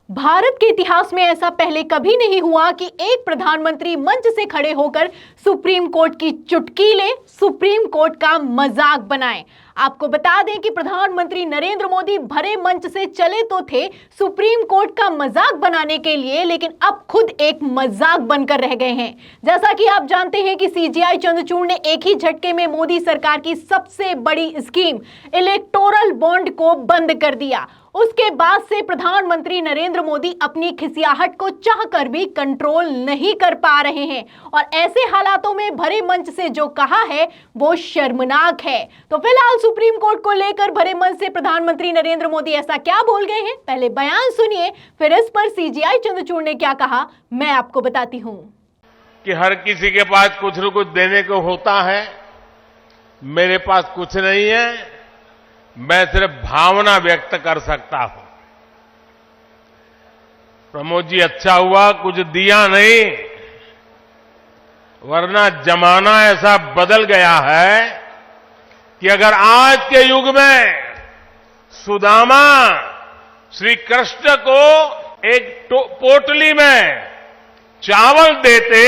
भारत के इतिहास में ऐसा पहले कभी नहीं हुआ कि एक प्रधानमंत्री मंच से खड़े होकर सुप्रीम कोर्ट की चुटकी ले, सुप्रीम कोर्ट का मजाक बनाए। आपको बता दें कि प्रधानमंत्री नरेंद्र मोदी भरे मंच से चले तो थे सुप्रीम कोर्ट का मजाक बनाने के लिए, लेकिन अब खुद एक मजाक बनकर रह गए हैं। जैसा कि आप जानते हैं कि सीजेआई चंद्रचूड़ ने एक ही झटके में मोदी सरकार की सबसे बड़ी स्कीम इलेक्टोरल बॉन्ड को बंद कर दिया। उसके बाद से प्रधानमंत्री नरेंद्र मोदी अपनी खिसियाहट को चाहकर भी कंट्रोल नहीं कर पा रहे हैं और ऐसे हालातों में भरे मंच से जो कहा है वो शर्मनाक है। तो फिलहाल सुप्रीम कोर्ट को लेकर भरे मंच से प्रधानमंत्री नरेंद्र मोदी ऐसा क्या बोल गए हैं, पहले बयान सुनिए, फिर इस पर सीजेआई चंद्रचूड़ ने क्या कहा मैं आपको बताती हूं। कि हर किसी के पास कुछ न कुछ देने को होता है, मेरे पास कुछ नहीं है, मैं सिर्फ भावना व्यक्त कर सकता हूं। प्रमोद जी, अच्छा हुआ कुछ दिया नहीं, वरना जमाना ऐसा बदल गया है कि अगर आज के युग में सुदामा श्री कृष्ण को एक पोटली में चावल देते,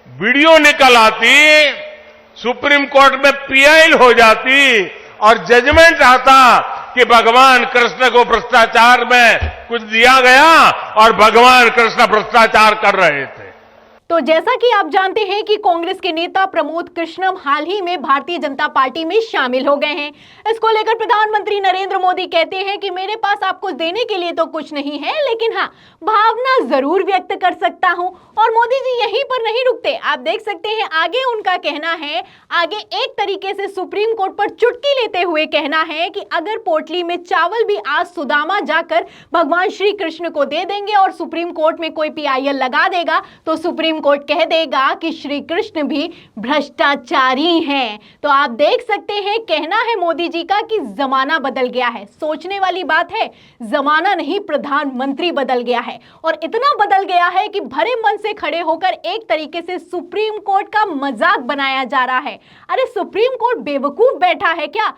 वीडियो निकल आती, सुप्रीम कोर्ट में पीआई हो जाती और जजमेंट आता कि भगवान कृष्ण को भ्रष्टाचार में कुछ दिया गया और भगवान कृष्ण भ्रष्टाचार कर रहे थे। तो जैसा कि आप जानते हैं कि कांग्रेस के नेता प्रमोद कृष्णम हाल ही में भारतीय जनता पार्टी में शामिल हो गए हैं। इसको लेकर प्रधानमंत्री नरेंद्र मोदी कहते हैं कि मेरे पास आपको देने के लिए तो कुछ नहीं है, लेकिन हाँ, भावना जरूर व्यक्त कर सकता हूं। और मोदी जी यहीं पर नहीं रुकते, आप देख सकते हैं आगे उनका कहना है, आगे एक तरीके से सुप्रीम कोर्ट पर चुटकी लेते हुए कहना है कि अगर पोटली में चावल भी आज सुदामा जाकर भगवान श्री कृष्ण को दे देंगे और सुप्रीम कोर्ट में कोई पीआईएल लगा देगा तो सुप्रीम कोर्ट कह देगा कि श्री कृष्ण भी भ्रष्टाचारी हैं। तो आप देख सकते हैं कहना है मोदी जी का कि जमाना बदल गया है। सोचने वाली बात है, जमाना नहीं प्रधानमंत्री बदल गया है और इतना बदल गया है कि भरे मन से खड़े होकर एक तरीके से सुप्रीम कोर्ट का मजाक बनाया जा रहा है। अरे सुप्रीम कोर्ट बेवकूफ बैठा है क्या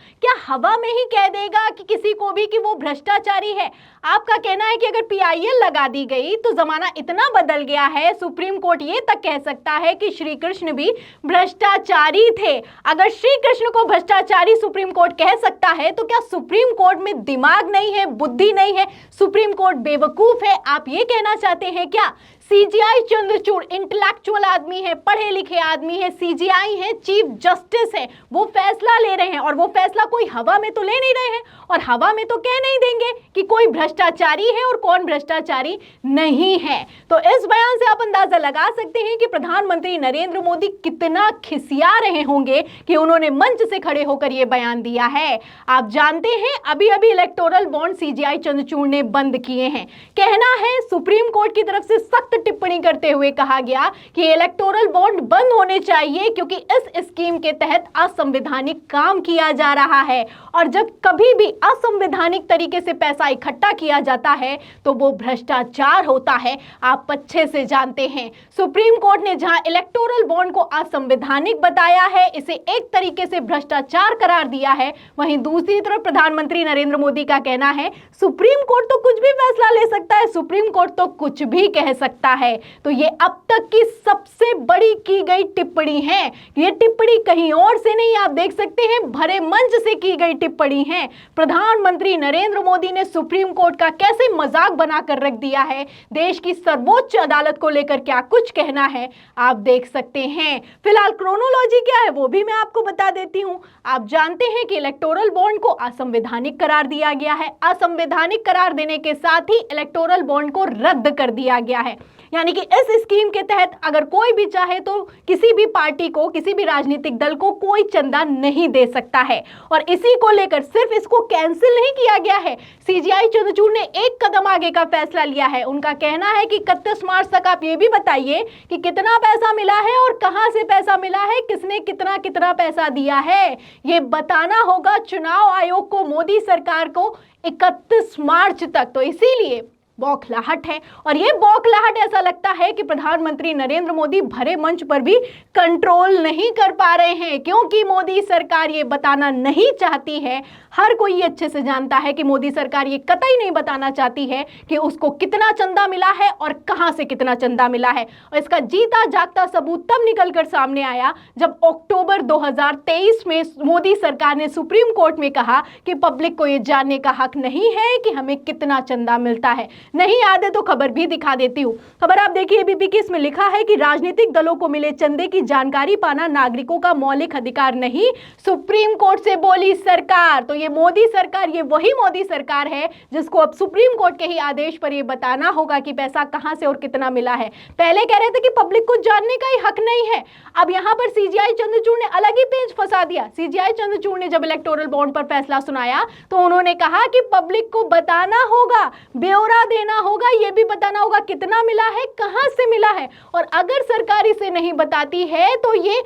हवा में ही कह देगा कि किसी को भी कि वो भ्रष्टाचारी है? आपका कहना है कि अगर पीआईएल लगा दी गई तो जमाना इतना बदल गया है, सुप्रीम कोर्ट ये तक कह सकता है कि श्री कृष्ण भी भ्रष्टाचारी थे। अगर श्री कृष्ण को भ्रष्टाचारी सुप्रीम कोर्ट कह सकता है तो क्या सुप्रीम कोर्ट में दिमाग नहीं है, बुद्धि नहीं है, सुप्रीम कोर्ट बेवकूफ है? आप ये कहना चाहते हैं क्या? सीजेआई चंद्रचूड़ इंटेलेक्चुअल आदमी है, पढ़े लिखे आदमी है, सीजेआई है, चीफ जस्टिस है, वो फैसला ले रहे हैं और वो फैसला कोई हवा में तो ले नहीं रहे हैं और हवा में तो कह नहीं देंगे कि कोई भ्रष्टाचारी है और कौन भ्रष्टाचारी नहीं है। तो इस बयान से आप अंदाजा लगा सकते हैं कि प्रधानमंत्री नरेंद्र मोदी कितना खिसिया रहे होंगे कि उन्होंने मंच से खड़े होकर यह बयान दिया है। आप जानते हैं अभी अभी इलेक्टोरल बॉन्ड सीजेआई चंद्रचूड़ ने बंद किए हैं। कहना है सुप्रीम कोर्ट की तरफ से सख्त टिप्पणी करते हुए कहा गया कि इलेक्टोरल बॉन्ड बंद होने चाहिए क्योंकि इस स्कीम के तहत असंवैधानिक काम किया जा रहा है और जब कभी भी असंवैधानिक तरीके से पैसा इकट्ठा किया जाता है तो वो भ्रष्टाचार होता है। आप अच्छे से जानते हैं सुप्रीम कोर्ट ने जहां इलेक्टोरल बॉन्ड को असंवैधानिक बताया है, इसे एक तरीके से भ्रष्टाचार करार दिया है, वहीं दूसरी तरफ प्रधानमंत्री नरेंद्र मोदी का कहना है सुप्रीम कोर्ट तो कुछ भी फैसला ले सकता है, सुप्रीम कोर्ट तो कुछ भी कह सकता है। तो ये अब तक की सबसे बड़ी की गई टिप्पणी है। ये टिप्पणी कहीं और से नहीं, आप देख सकते हैं भरे मंच से की गई टिप्पणी है। प्रधानमंत्री नरेंद्र मोदी ने सुप्रीम कोर्ट का कैसे मजाक बनाकर रख दिया है, देश की सर्वोच्च अदालत को लेकर क्या कुछ कहना है आप देख सकते हैं। फिलहाल क्रोनोलॉजी क्या है वो भी मैं आपको बता देती हूं। आप जानते हैं कि इलेक्टोरल बॉन्ड को असंवैधानिक करार दिया गया है। असंवैधानिक करार देने के साथ ही इलेक्टोरल बॉन्ड को रद्द कर दिया गया है, यानी कि इस स्कीम के तहत अगर कोई भी चाहे तो किसी भी पार्टी को, किसी भी राजनीतिक दल को कोई चंदा नहीं दे सकता है। और इसी को लेकर सिर्फ इसको कैंसिल नहीं किया गया है, सीजेआई चंद्रचूड़ ने एक कदम आगे का फैसला लिया है। उनका कहना है कि 31 मार्च तक आप ये भी बताइए कि कितना पैसा मिला है और कहां से पैसा मिला है, किसने कितना कितना पैसा दिया है, ये बताना होगा चुनाव आयोग को, मोदी सरकार को 31 मार्च तक। तो इसीलिए बौखलाहट है। और ये बौखलाहट ऐसा लगता है कि प्रधानमंत्री नरेंद्र मोदी भरे मंच पर भी कंट्रोल नहीं कर पा रहे हैं, क्योंकि मोदी सरकार ये बताना नहीं चाहती है। हर कोई ये अच्छे से जानता है कि मोदी सरकार ये कतई नहीं बताना चाहती है कि उसको कितना चंदा मिला है और कहां से कितना चंदा मिला है। और इसका जीता जागता सबूत तब निकलकर सामने आया जब अक्टूबर 2023 में मोदी सरकार ने सुप्रीम कोर्ट में कहा कि पब्लिक को ये जानने का हक नहीं है कि हमें कितना चंदा मिलता है। नहीं याद है तो खबर भी दिखा देती हूं। खबर आप देखिए एबीपी की, इसमें लिखा है कि राजनीतिक दलों को मिले चंदे की जानकारी पाना नागरिकों का मौलिक अधिकार नहीं, सुप्रीम कोर्ट से बोली सरकार। तो ये मोदी सरकार, ये वही मोदी सरकार है जिसको अब सुप्रीम कोर्ट के ही आदेश पर ये बताना होगा कि पैसा कहां से और कितना मिला है। पहले कह रहे थे कि पब्लिक को जानने का ही हक नहीं है, अब यहां पर सीजीआई चंद्रचूड़ ने अलग ही पेज फंसा दिया। सीजीआई चंद्रचूड़ ने जब इलेक्टोरल बॉन्ड पर फैसला सुनाया तो उन्होंने कहा कि पब्लिक को बताना होगा, ब्यौरा देना होगा, यह भी बताना होगा कितना मिला है, कहां से मिला है। और अगर सरकार इसे नहीं बताती है तो ये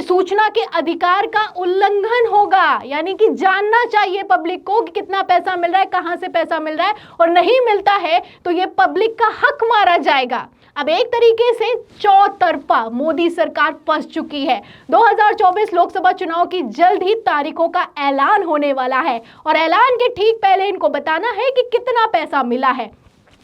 सूचना के अधिकार का उल्लंघन होगा, यानी कि जानना चाहिए पब्लिक को कि कितना पैसा मिल रहा है, कहां से पैसा मिल रहा है, और नहीं मिलता है तो ये पब्लिक का हक मारा जाएगा। अब एक तरीके से चौतरफा मोदी सरकार फंस चुकी है। 2024 लोकसभा चुनाव की जल्द ही तारीखों का ऐलान होने वाला है और ऐलान के ठीक पहले इनको बताना है कि कितना पैसा मिला है।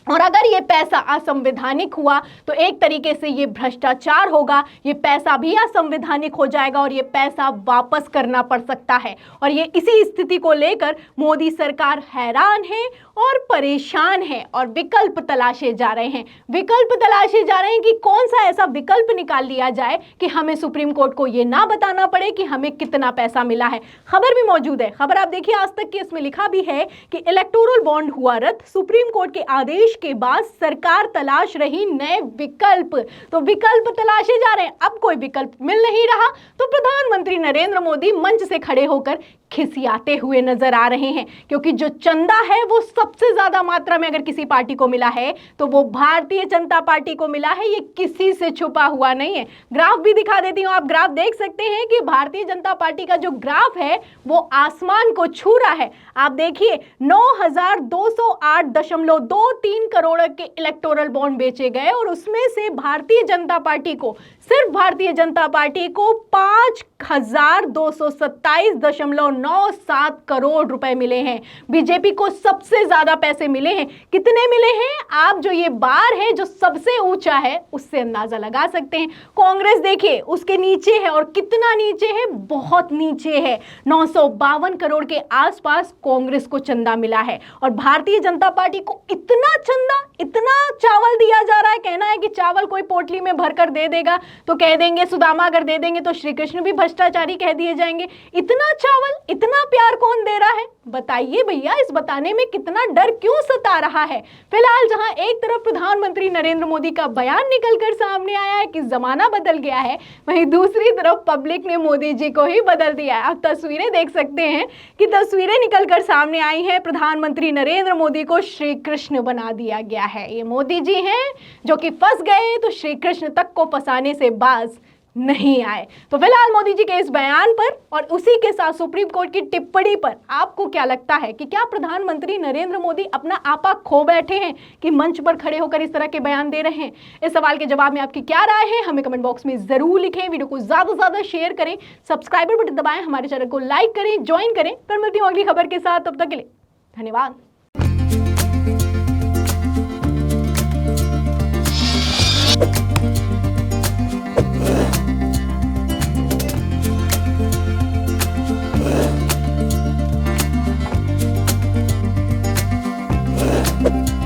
और अगर ये पैसा असंवैधानिक हुआ तो एक तरीके से ये भ्रष्टाचार होगा, ये पैसा भी असंवैधानिक हो जाएगा और ये पैसा वापस करना पड़ सकता है। और ये इसी स्थिति को लेकर मोदी सरकार हैरान है और परेशान है और विकल्प तलाशे जा रहे हैं। विकल्प तलाशे जा रहे हैं कि कौन सा ऐसा विकल्प निकाल लिया जाए कि हमें सुप्रीम कोर्ट को ये ना बताना पड़े कि हमें कितना पैसा मिला है। खबर भी मौजूद है, खबर आप देखिए आज तक की, इसमें लिखा भी है कि इलेक्टोरल बॉन्ड हुआ रद्द, सुप्रीम कोर्ट के आदेश के बाद सरकार तलाश रही नए विकल्प। तो विकल्प तलाशे जा रहे हैं, अब कोई विकल्प मिल नहीं रहा तो प्रधानमंत्री नरेंद्र मोदी मंच से खड़े होकर खिसियाते हुए नजर आ रहे हैं, क्योंकि जो चंदा है वो सबसे ज्यादा मात्रा में अगर किसी पार्टी को मिला है तो वो भारतीय जनता पार्टी को मिला है, ये किसी से छुपा हुआ नहीं है। ग्राफ भी दिखा देती हूं, आप ग्राफ देख सकते हैं कि भारतीय जनता पार्टी का जो ग्राफ है वो आसमान को छू रहा है। आप देखिए 9,208.23 करोड़ के इलेक्टोरल बॉन्ड बेचे गए और उसमें से भारतीय जनता पार्टी को, सिर्फ भारतीय जनता पार्टी को 5,227.97 करोड़ रुपए मिले हैं। बीजेपी को सबसे ज्यादा पैसे मिले हैं। कितने मिले हैं? आप जो ये बार है जो सबसे ऊंचा है उससे अंदाजा लगा सकते हैं। कांग्रेस देखिए उसके नीचे है, और कितना नीचे है? बहुत नीचे है। 952 करोड़ के आसपास कांग्रेस को चंदा मिला है और भारतीय जनता पार्टी को इतना चंदा, इतना चावल दिया जा रहा है। कहना है कि चावल कोई पोटली में भरकर दे देगा तो कह देंगे सुदामा, अगर दे देंगे तो श्री कृष्ण भी भ्रष्टाचारी कह दिए जाएंगे। इतना चावल, इतना प्यार कौन दे रहा है? बताइए भैया, इस बताने में कितना डर क्यों सता रहा है? फिलहाल जहां एक तरफ प्रधानमंत्री नरेंद्र मोदी का बयान निकलकर सामने आया है कि जमाना बदल गया है, वहीं दूसरी तरफ पब्लिक ने मोदी जी को ही बदल दिया है। आप तस्वीरें देख सकते हैं कि तस्वीरें निकलकर सामने आई हैं, प्रधानमंत्री नरेंद्र मोदी को श्री कृष्ण बना दिया गया है। ये मोदी जी हैं जो कि फंस गए तो श्री कृष्ण तक को फंसाने से बाज नहीं आए। तो फिलहाल मोदी जी के इस बयान पर और उसी के साथ सुप्रीम कोर्ट की टिप्पणी पर आपको क्या लगता है कि क्या प्रधानमंत्री नरेंद्र मोदी अपना आपा खो बैठे हैं कि मंच पर खड़े होकर इस तरह के बयान दे रहे हैं? इस सवाल के जवाब में आपकी क्या राय है हमें कमेंट बॉक्स में जरूर लिखें। वीडियो को ज्यादा से ज्यादा शेयर करें, सब्सक्राइबर बटन दबाएं, हमारे चैनल को लाइक करें, ज्वाइन करें। फिर मिलती हूँ अगली खबर के साथ, तब तक के लिए धन्यवाद। We'll be right back.